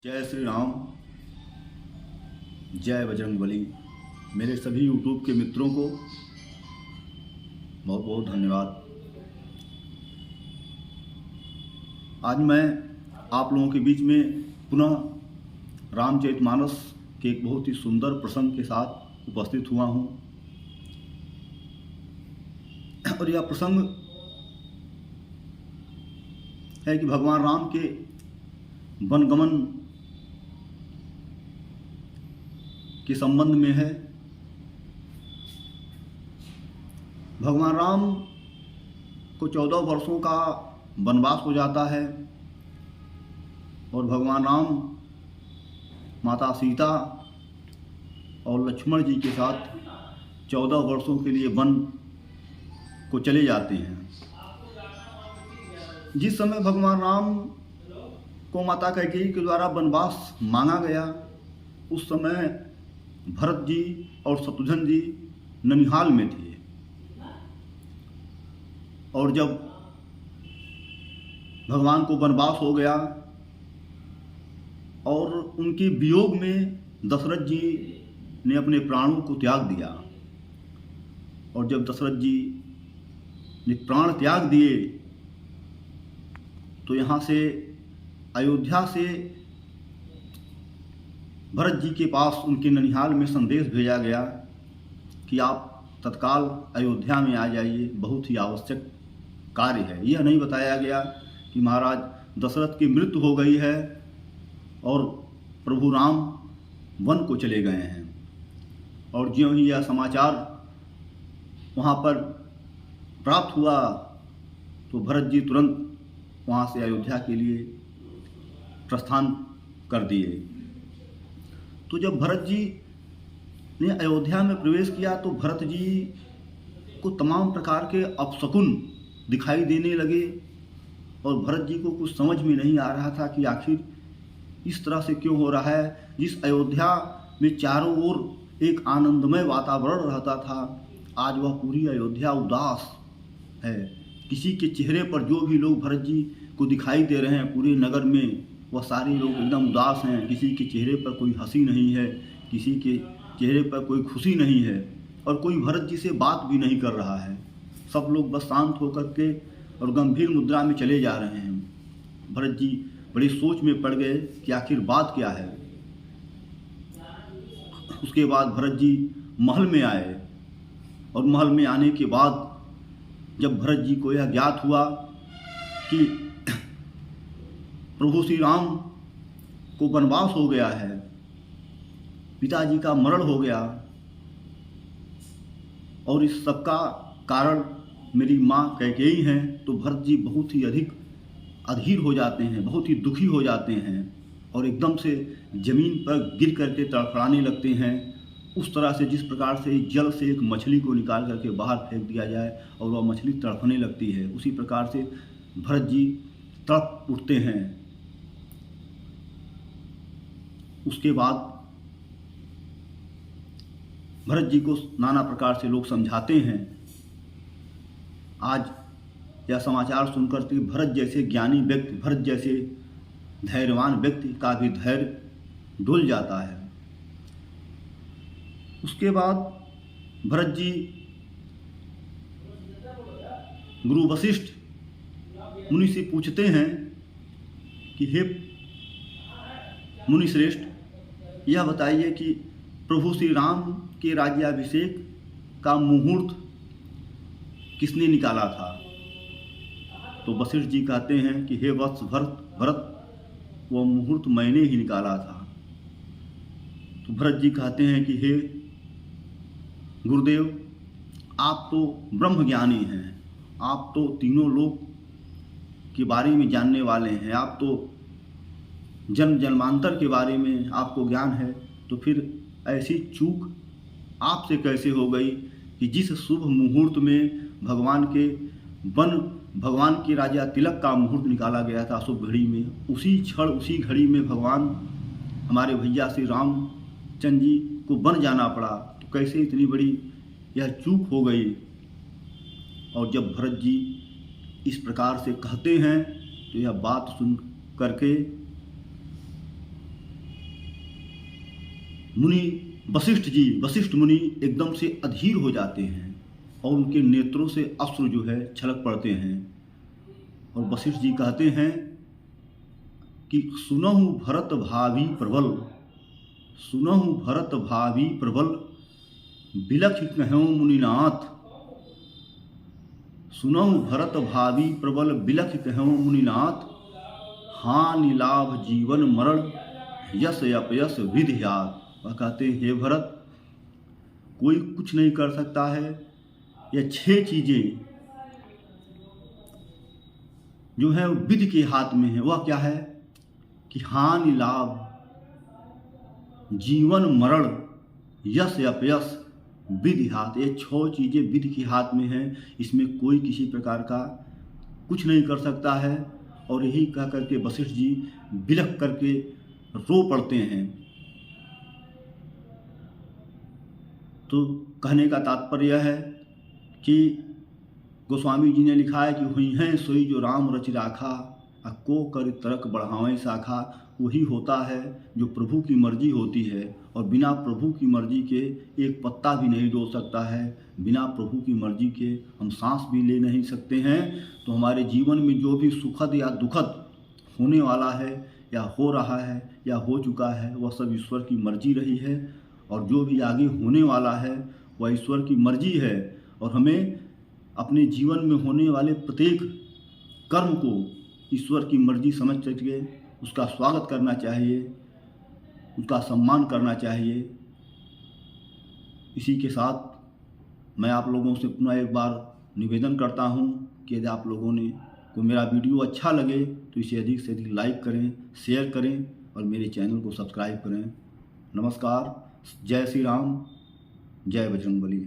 जय श्री राम, जय बजरंगबली। मेरे सभी यूट्यूब के मित्रों को बहुत बहुत धन्यवाद। आज मैं आप लोगों के बीच में पुनः रामचरितमानस के एक बहुत ही सुंदर प्रसंग के साथ उपस्थित हुआ हूँ। और यह प्रसंग है कि भगवान राम के वनगमन के संबंध में है। भगवान राम को 14 वर्षों का वनवास हो जाता है और भगवान राम माता सीता और लक्ष्मण जी के साथ 14 वर्षों के लिए वन को चले जाते हैं। जिस समय भगवान राम को माता कैकेयी के द्वारा वनवास मांगा गया, उस समय भरत जी और शत्रुघ्न जी ननिहाल में थे। और जब भगवान को वनवास हो गया और उनके वियोग में दशरथ जी ने अपने प्राणों को त्याग दिया, और जब दशरथ जी ने प्राण त्याग दिए तो यहाँ से अयोध्या से भरत जी के पास उनके ननिहाल में संदेश भेजा गया कि आप तत्काल अयोध्या में आ जाइए, बहुत ही आवश्यक कार्य है। यह नहीं बताया गया कि महाराज दशरथ की मृत्यु हो गई है और प्रभु राम वन को चले गए हैं। और ज्यों ही यह समाचार वहाँ पर प्राप्त हुआ तो भरत जी तुरंत वहाँ से अयोध्या के लिए प्रस्थान कर दिए। तो जब भरत जी ने अयोध्या में प्रवेश किया तो भरत जी को तमाम प्रकार के अपशकुन दिखाई देने लगे और भरत जी को कुछ समझ में नहीं आ रहा था कि आखिर इस तरह से क्यों हो रहा है। जिस अयोध्या में चारों ओर एक आनंदमय वातावरण रहता था, आज वह पूरी अयोध्या उदास है। किसी के चेहरे पर जो भी लोग भरत जी को दिखाई दे रहे हैं पूरे नगर में, वह सारे लोग एकदम उदास हैं। किसी के चेहरे पर कोई हंसी नहीं है, किसी के चेहरे पर कोई खुशी नहीं है, और कोई भरत जी से बात भी नहीं कर रहा है। सब लोग बस शांत होकर के और गंभीर मुद्रा में चले जा रहे हैं। भरत जी बड़ी सोच में पड़ गए कि आखिर बात क्या है। उसके बाद भरत जी महल में आए और महल में आने के बाद जब भरत जी को यह ज्ञात हुआ कि प्रभु श्री राम को वनवास हो गया है, पिताजी का मरण हो गया और इस सब का कारण मेरी माँ कैकेयी हैं, तो भरत जी बहुत ही अधिक अधीर हो जाते हैं, बहुत ही दुखी हो जाते हैं और एकदम से जमीन पर गिर करके तड़फड़ाने लगते हैं। उस तरह से जिस प्रकार से जल से एक मछली को निकाल करके बाहर फेंक दिया जाए और वह मछली तड़फने लगती है, उसी प्रकार से भरत जी तड़प उठते हैं। उसके बाद भरत जी को नाना प्रकार से लोग समझाते हैं। आज यह समाचार सुनकर के भरत जैसे ज्ञानी व्यक्ति, भरत जैसे धैर्यवान व्यक्ति का भी धैर्य डुल जाता है। उसके बाद भरत जी गुरु वशिष्ठ मुनि से पूछते हैं कि हे मुनि श्रेष्ठ, यह बताइए कि प्रभु श्री राम के राज्याभिषेक का मुहूर्त किसने निकाला था। तो वशिष्ठ जी कहते हैं कि हे वत्स भरत, वह मुहूर्त मैंने ही निकाला था। तो भरत जी कहते हैं कि हे गुरुदेव, आप तो ब्रह्म ज्ञानी हैं, आप तो तीनों लोक के बारे में जानने वाले हैं, आप तो जन्म जन्मांतर के बारे में आपको ज्ञान है, तो फिर ऐसी चूक आपसे कैसे हो गई कि जिस शुभ मुहूर्त में भगवान के राजा तिलक का मुहूर्त निकाला गया था शुभ घड़ी में, उसी क्षण उसी घड़ी में भगवान हमारे भैया श्री रामचंद्र जी को वन जाना पड़ा, तो कैसे इतनी बड़ी यह चूक हो गई। और जब भरत जी इस प्रकार से कहते हैं तो यह बात सुन करके मुनि वशिष्ठ मुनि एकदम से अधीर हो जाते हैं और उनके नेत्रों से अश्रु जो है छलक पड़ते हैं। और वशिष्ठ जी कहते हैं कि सुनहु भरत भावी प्रबल, सुनहु भरत भावी प्रबल, बिलख कहूँ मुनिनाथ, सुनहु भरत भावी प्रबल, बिलख कहूँ मुनिनाथ, हानि लाभ जीवन मरण, यश अपयश विधियात। वह कहते हैं हे भरत, कोई कुछ नहीं कर सकता है, यह 6 चीजें जो है विधि के हाथ में है। वह क्या है कि हानि लाभ जीवन मरण यश अपयश विधि हाथ, ये 6 चीजें विधि के हाथ में है। इसमें कोई किसी प्रकार का कुछ नहीं कर सकता है। और यही कह करके वशिष्ठ जी बिलख करके रो पड़ते हैं। तो कहने का तात्पर्य है कि गोस्वामी जी ने लिखा है कि हुई हैं सोई जो राम रचि राखा, को कर तरक बढ़ावें शाखा। वही होता है जो प्रभु की मर्जी होती है, और बिना प्रभु की मर्जी के एक पत्ता भी नहीं डोल सकता है। बिना प्रभु की मर्जी के हम सांस भी ले नहीं सकते हैं। तो हमारे जीवन में जो भी सुखद या दुखद होने वाला है या हो रहा है या हो चुका है, वह सब ईश्वर की मर्जी रही है। और जो भी आगे होने वाला है वह ईश्वर की मर्जी है। और हमें अपने जीवन में होने वाले प्रत्येक कर्म को ईश्वर की मर्जी समझ करके उसका स्वागत करना चाहिए, उसका सम्मान करना चाहिए। इसी के साथ मैं आप लोगों से पुनः एक बार निवेदन करता हूं कि यदि आप लोगों को मेरा वीडियो अच्छा लगे तो इसे अधिक से अधिक लाइक करें, शेयर करें और मेरे चैनल को सब्सक्राइब करें। नमस्कार, जय श्री राम, जय बजरंगबली।